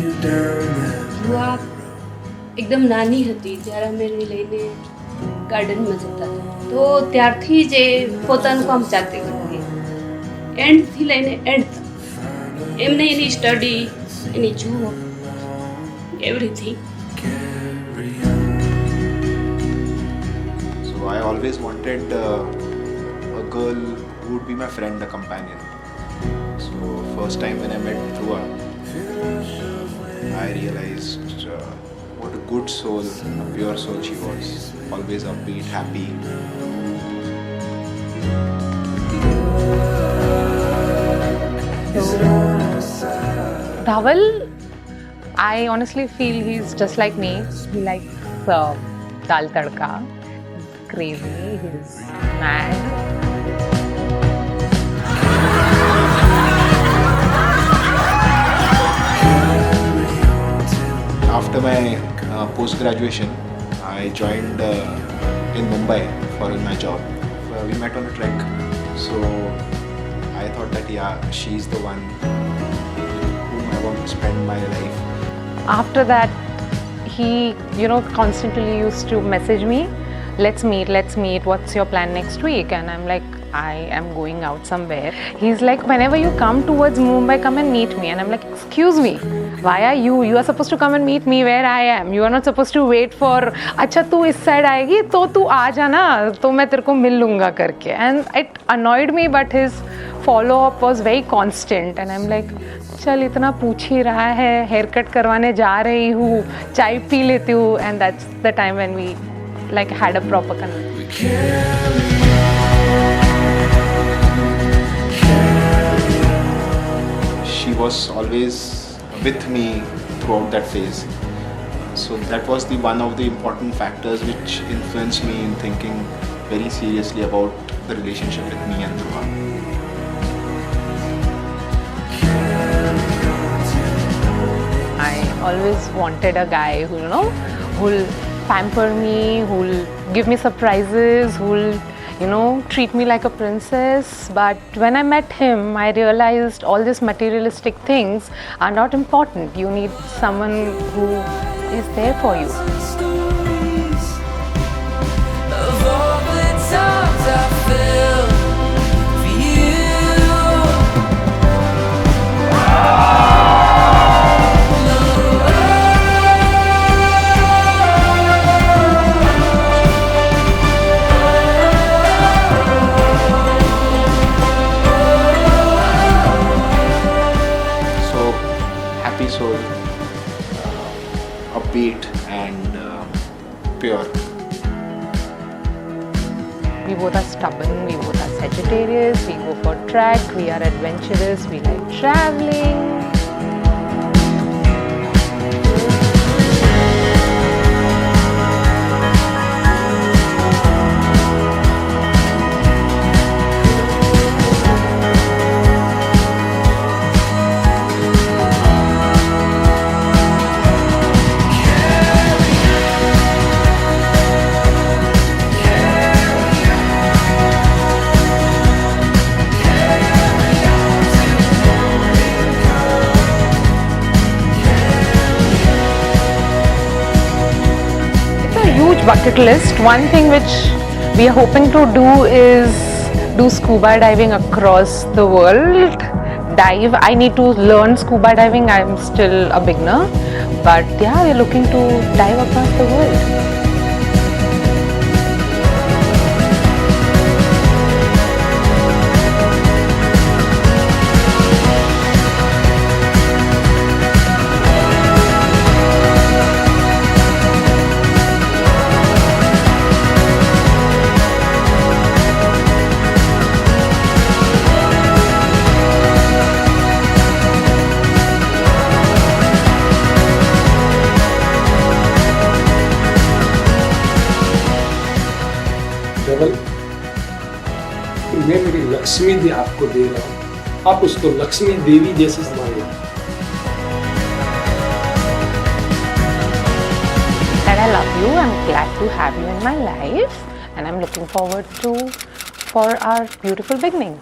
હું આ એકદમ નાની હતી ત્યારે અમે એને લઈને ગાર્ડનમાં જતા હતા, તો ત્યારથી જ એ પોતાનું કામ ચાલતી હતી, એન્ડથી લઈને એન્ડ તક. એમને એની સ્ટડી, એની job, everything. So I always wanted a girl who would be my friend, a companion. So first time when I met Dhruva, I realized what a good soul, a pure soul she was. Always upbeat, happy. Dhaval, I honestly feel he's just like me. He likes dal tadka. He's crazy. He's mad. After my post-graduation, I joined in Mumbai for my job. We met on a trek. So I thought that she's the one whom I want to spend my life. After that, he, constantly used to message me, let's meet, what's your plan next week? And I'm like, I am going out somewhere. He's like, whenever you come towards Mumbai, come and meet me. And I'm like, excuse me, why are you? You are supposed to come and meet me where I am. You are not supposed to wait for, अच्छा तू इस side आएगी तो तू आ जाना, तो मैं तेरे को मिल लूँगा करके. And it annoyed me, but his follow-up was very constant. And I'm like, चल इतना पूछ ही रहा है, हेयर कट करवाने जा रही हूँ, चाय पी लेती हूँ. And that's the time when we had a proper conversation. She was always with me throughout that phase. So that was one of the important factors which influenced me in thinking very seriously about the relationship with me and Dhruva. I always wanted a guy who'll pamper me, who'll give me surprises, who'll treat me like a princess. But when I met him, I realized all these materialistic things are not important. You need someone who is there for you. Soul, upbeat and pure. We both are stubborn, we both are Sagittarius, we go for trek, we are adventurous, we like traveling. Bucket list. One thing which we are hoping to do is do scuba diving across the world. I need to learn scuba diving. I'm still a beginner, but yeah, we're looking to dive across the world. धवल, मैं मेरी लक्ष्मी दी आपको दे रहा हूँ, आप उसको लक्ष्मी देवी जैसे संभालिए. And I love you. I'm glad to have you in my life, and I'm looking forward for our beautiful beginning.